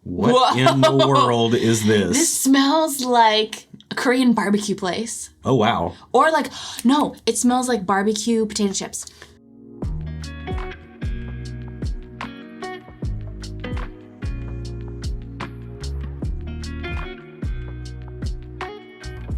What in the world is this? This smells like a Korean barbecue place. Oh, wow. Or like, no, it smells like barbecue potato chips.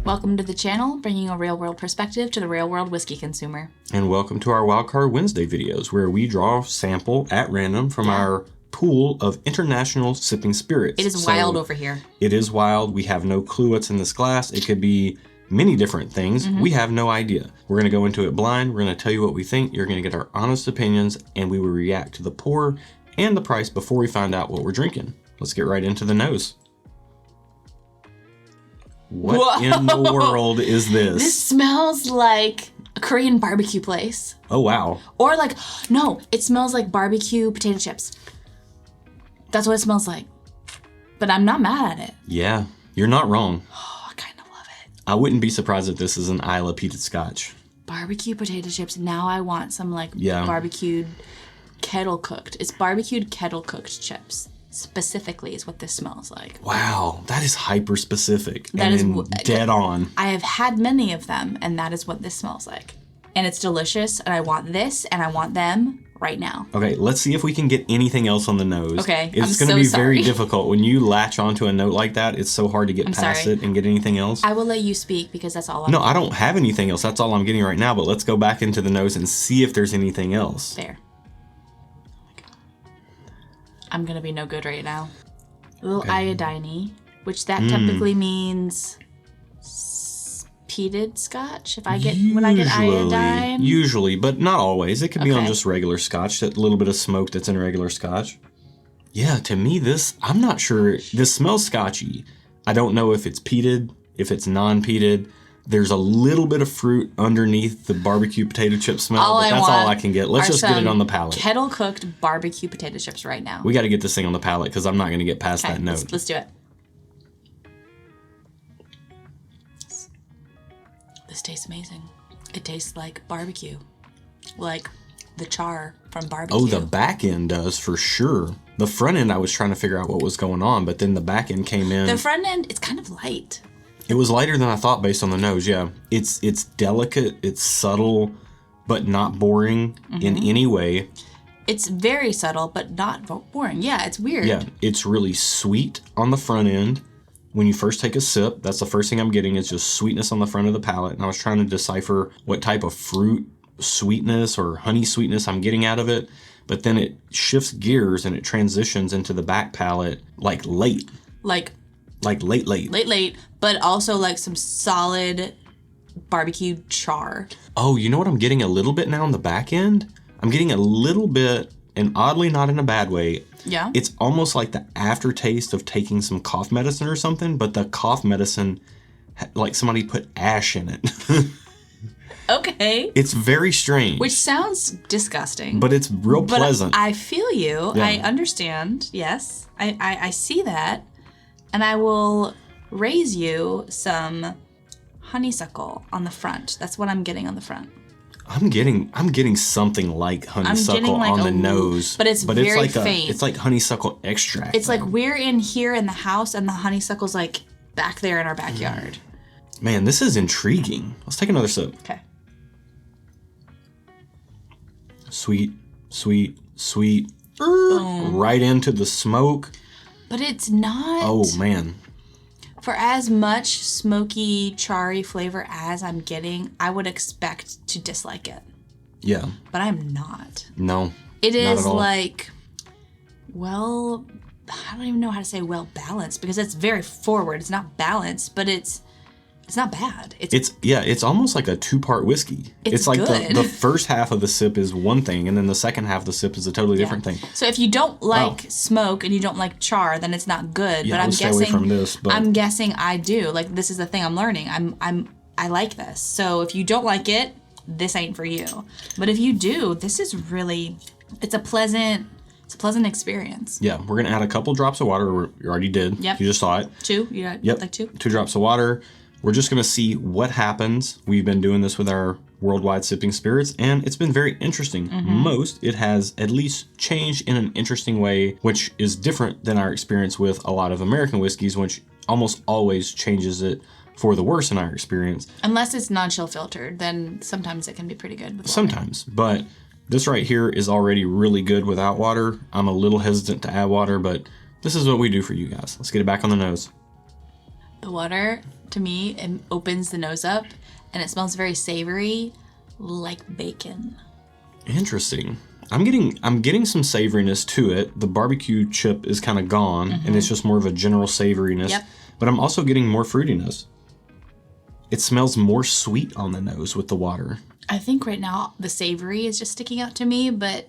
Welcome to the channel, bringing a real-world perspective to the real-world whiskey consumer. And welcome to our Wildcard Wednesday videos, where we draw a sample at random from our pool of international sipping spirits. It is wild over here. It is wild. We have no clue what's in this glass. It could be many different things. We have no idea. We're going to go into it blind. We're going to tell you what we think. You're going to get our honest opinions, and we will react to the pour and the price before we find out what we're drinking. Let's get right into the nose. What in the world is this? This smells like a Korean barbecue place. Oh, wow. Or like, no, it smells like barbecue potato chips. That's what it smells like. But I'm not mad at it. Yeah, you're not wrong. Oh, I kind of love it. I wouldn't be surprised if this is an Isla peated scotch. Barbecue potato chips. Now I want some like barbecued kettle cooked. It's barbecued kettle cooked chips. Specifically is what this smells like. Wow, that is hyper specific. That is dead on. I have had many of them, and that is what this smells like. And it's delicious, and I want this, and I want them right now. Okay, let's see if we can get anything else on the nose. Okay, it's going to be very difficult. When you latch onto a note like that, it's so hard to get past it and get anything else. I will let you speak because that's all I'm No, I don't have anything else. That's all I'm getting right now, but let's go back into the nose and see if there's anything else. There. I'm going to be no good right now. A little iodine-y, which that typically means peated scotch. When I get iodine. Usually, but not always. It could be on just regular scotch, that little bit of smoke that's in regular scotch. Yeah, to me, I'm not sure. This smells scotchy. I don't know if it's peated, if it's non-peated. There's a little bit of fruit underneath the barbecue potato chip smell, but that's all I can get. Let's just get it on the palate. Kettle cooked barbecue potato chips right now. We got to get this thing on the palate because I'm not going to get past that note. Let's do it. This tastes amazing. It tastes like barbecue, like the char from barbecue. Oh, the back end does for sure. The front end, I was trying to figure out what was going on, but then the back end came in. The front end, it's kind of light. It was lighter than I thought based on the nose, yeah. It's delicate, it's subtle, but not boring in any way. It's very subtle, but not boring. Yeah, it's weird. Yeah, it's really sweet on the front end. When you first take a sip, that's the first thing I'm getting is just sweetness on the front of the palate. And I was trying to decipher what type of fruit sweetness or honey sweetness I'm getting out of it. But then it shifts gears and it transitions into the back palate like late. Like late. Late, but also like some solid barbecue char. Oh, you know what I'm getting a little bit now on the back end? I'm getting a little bit, and oddly not in a bad way. Yeah. It's almost like the aftertaste of taking some cough medicine or something, but the cough medicine, like somebody put ash in it. Okay. It's very strange. Which sounds disgusting. But it's real pleasant. I feel you. Yeah. I understand. Yes. I see that. And I will raise you some honeysuckle on the front. That's what I'm getting on the front. I'm getting something like honeysuckle on the nose. But it's very faint. It's like honeysuckle extract. It's like we're in here in the house and the honeysuckle's like back there in our backyard. Man, this is intriguing. Let's take another sip. Okay. Sweet, sweet, sweet. Boom. Right into the smoke. But it's not. Oh, man. For as much smoky, charry flavor as I'm getting, I would expect to dislike it. Yeah. But I'm not. No. It is like, I don't even know how to say well balanced because it's very forward. It's not balanced, but it's not bad. It's almost like a two-part whiskey. It's like good. the first half of the sip is one thing, and then the second half of the sip is a totally different thing. So if you don't like smoke and you don't like char, then it's not good. Yeah, but stay away from this. But I'm guessing I do. Like this is the thing I'm learning. I like this. So if you don't like it, this ain't for you. But if you do, this is really it's a pleasant experience. Yeah, we're gonna add a couple drops of water. You already did. Yep. You just saw it. 2? You got like 2? 2 drops of water. We're just going to see what happens. We've been doing this with our worldwide sipping spirits, and it's been very interesting. Most, it has at least changed in an interesting way, which is different than our experience with a lot of American whiskeys, which almost always changes it for the worse in our experience. Unless it's non-chill filtered, then sometimes it can be pretty good with water. Sometimes, but this right here is already really good without water. I'm a little hesitant to add water, but this is what we do for you guys. Let's get it back on the nose. The water, to me, it opens the nose up, and it smells very savory, like bacon. Interesting. I'm getting some savoriness to it. The barbecue chip is kind of gone, and it's just more of a general savoriness. Yep. But I'm also getting more fruitiness. It smells more sweet on the nose with the water. I think right now the savory is just sticking out to me, but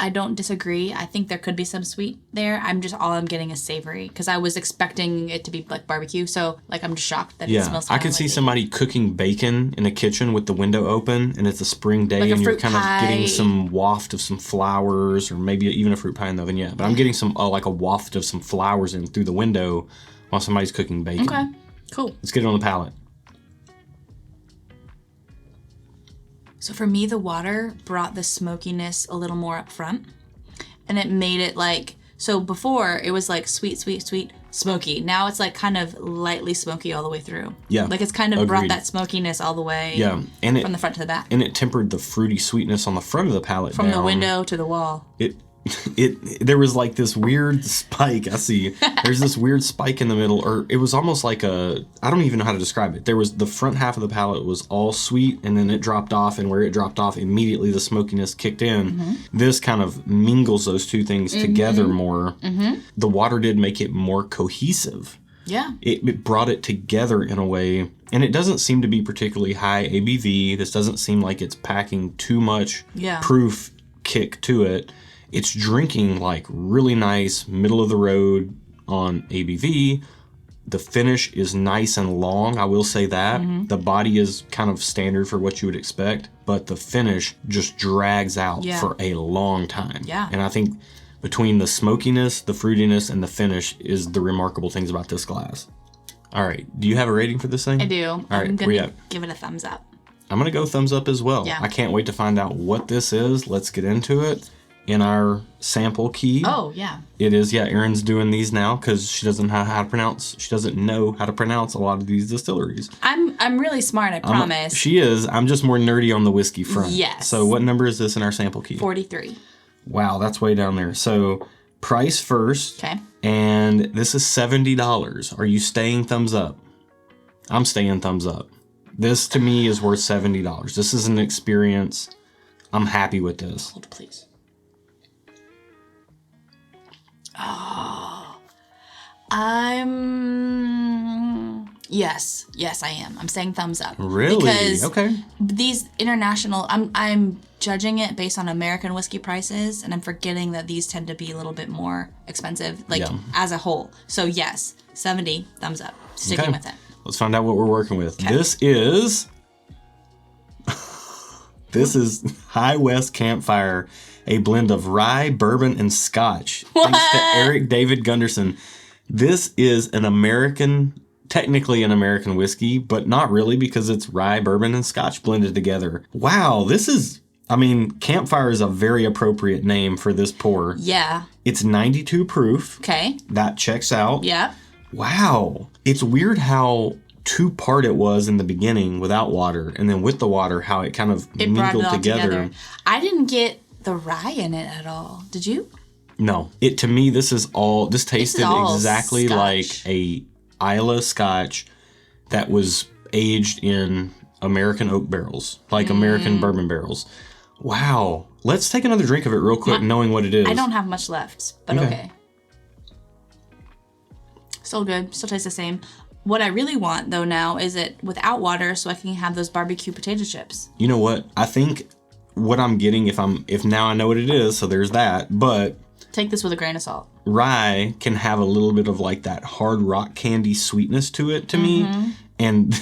I don't disagree. I think there could be some sweet there. All I'm getting is savory because I was expecting it to be like barbecue. So like I'm just shocked that it smells. I could see somebody cooking bacon in a kitchen with the window open, and it's a spring day, and you're kind of getting some waft of some flowers, or maybe even a fruit pie in the oven. Yeah, but I'm getting some like a waft of some flowers in through the window while somebody's cooking bacon. Okay, cool. Let's get it on the palate. So for me, the water brought the smokiness a little more up front, and it made it like, so before it was like sweet, sweet, sweet, smoky. Now it's like kind of lightly smoky all the way through. Yeah. Like it's kind of brought Agreed. that smokiness all the way and from the front to the back. And it tempered the fruity sweetness on the front of the palate From down. the window to the wall. There was like this weird spike. I see. There's this weird spike in the middle, or it was almost like I don't even know how to describe it. There was the front half of the palate was all sweet, and then it dropped off, and where it dropped off, immediately the smokiness kicked in. This kind of mingles those two things together more. The water did make it more cohesive. Yeah. It brought it together in a way, and it doesn't seem to be particularly high ABV. This doesn't seem like it's packing too much proof kick to it. It's drinking like really nice, middle of the road on ABV. The finish is nice and long, I will say that. The body is kind of standard for what you would expect, but the finish just drags out for a long time. Yeah. And I think between the smokiness, the fruitiness, and the finish is the remarkable things about this glass. All right, do you have a rating for this thing? I do. All right, I'm going to give it a thumbs up. I'm going to go thumbs up as well. Yeah. I can't wait to find out what this is. Let's get into it. In our sample key. Oh, yeah. It is, Erin's doing these now because she doesn't know how to pronounce a lot of these distilleries. I'm really smart, I promise. She is. I'm just more nerdy on the whiskey front. Yes. So what number is this in our sample key? 43. Wow, that's way down there. So price first. Okay. And this is $70. Are you staying thumbs up? I'm staying thumbs up. This to me is worth $70. This is an experience. I'm happy with this. Hold, please. Oh, yes, I am. I'm saying thumbs up. Really? Because okay. These international, I'm judging it based on American whiskey prices, and I'm forgetting that these tend to be a little bit more expensive, as a whole. So yes, 70, thumbs up. Sticking with it. Let's find out what we're working with. Okay. This is High West Campfire, a blend of rye, bourbon, and scotch. What? Thanks to Eric David Gunderson. This is technically an American whiskey, but not really because it's rye, bourbon, and scotch blended together. Wow, Campfire is a very appropriate name for this pour. Yeah. It's 92 proof. Okay. That checks out. Yeah. Wow. It's weird how two-part it was in the beginning without water, and then with the water, how it kind of mingled together. I didn't get the rye in it at all. Did you? No. To me, this tasted exactly scotch. like a Isla Scotch that was aged in American oak barrels, like American bourbon barrels. Wow. Let's take another drink of it real quick, knowing what it is. I don't have much left, but okay. Still good. Still tastes the same. What I really want, though, now is it without water so I can have those barbecue potato chips. You know what? I think what I'm getting, if now I know what it is, so there's that, but... Take this with a grain of salt. Rye can have a little bit of like that hard rock candy sweetness to it to me. And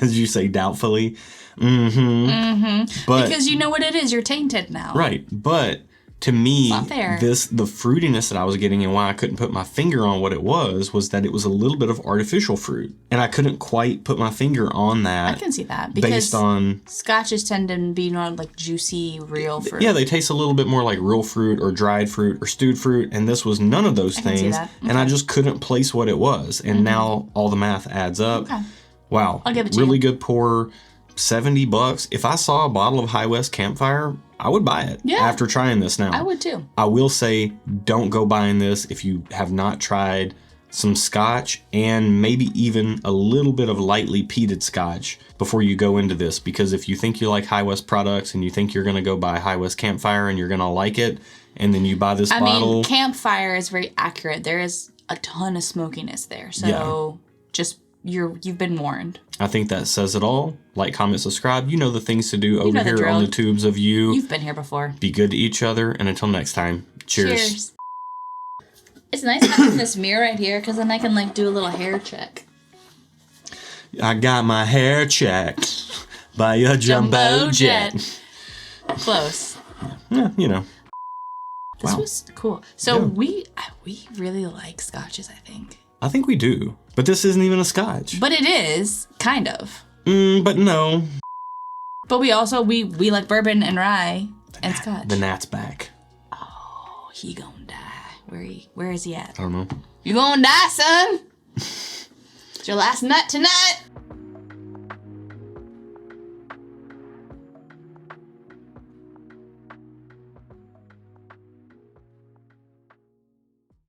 as you say, doubtfully. But because you know what it is. You're tainted now. Right. But to me, not fair. the fruitiness that I was getting and why I couldn't put my finger on what it was that it was a little bit of artificial fruit. And I couldn't quite put my finger on that. I can see that. Because based on... Scotches tend to be more like juicy, real fruit. Yeah, they taste a little bit more like real fruit or dried fruit or stewed fruit. And this was none of those things. See that. Okay. And I just couldn't place what it was. And now all the math adds up. Okay. Wow. I'll give it to really you. good pour. $70. If I saw a bottle of High West Campfire, I would buy it after trying this now. I would too. I will say, don't go buying this if you have not tried some scotch and maybe even a little bit of lightly peated scotch before you go into this. Because if you think you like High West products and you think you're going to go buy High West Campfire and you're going to like it, and then you buy this bottle... I mean, Campfire is very accurate. There is a ton of smokiness there. So just... You've been warned. I think that says it all. Like, comment, subscribe. You know the things to do over here drill. on the tubes of you. You've been here before. Be good to each other, and until next time, cheers. It's nice having this mirror right here because then I can like do a little hair check. I got my hair checked by a jumbo jet. Close. Yeah, you know. This was cool. So we really like scotches, I think. I think we do. But this isn't even a scotch. But it is, kind of. But no. But we also, we like bourbon and rye and scotch. The Nat's back. Oh, he gonna die. Where is he at? I don't know. You gonna die, son? It's your last nut tonight.